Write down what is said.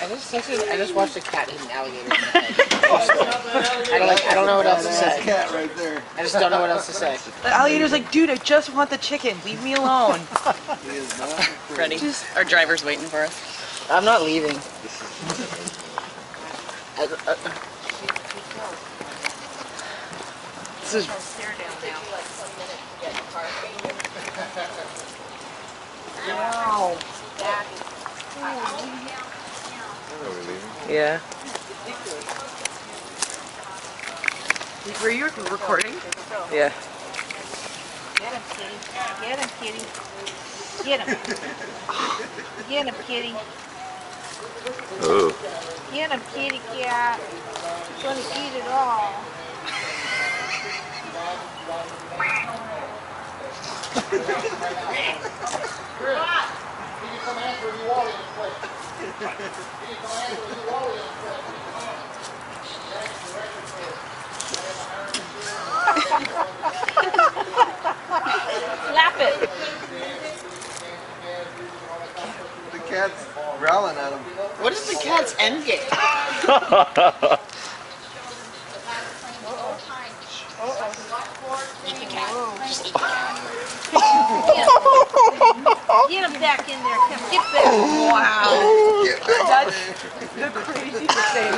I just watched a cat hit an alligator in the head. I don't know what else to say. Cat right there. I just don't know what else to say. The alligator's like, dude, I just want the chicken. Leave me alone. He is not Ready? Our driver's waiting for us. I'm not leaving. This is. Wow. Yeah. Were you recording? Yeah. Get him, kitty. Get him, kitty. Get him. Get him, kitty. Oh. Get him, kitty cat. He's gonna eat it all. Slap it. The cat's growling at him. What is the cat's end game? Eat the cat. Just eat the cat. Get him back in there. Come, get back. Wow. That's the craziest thing.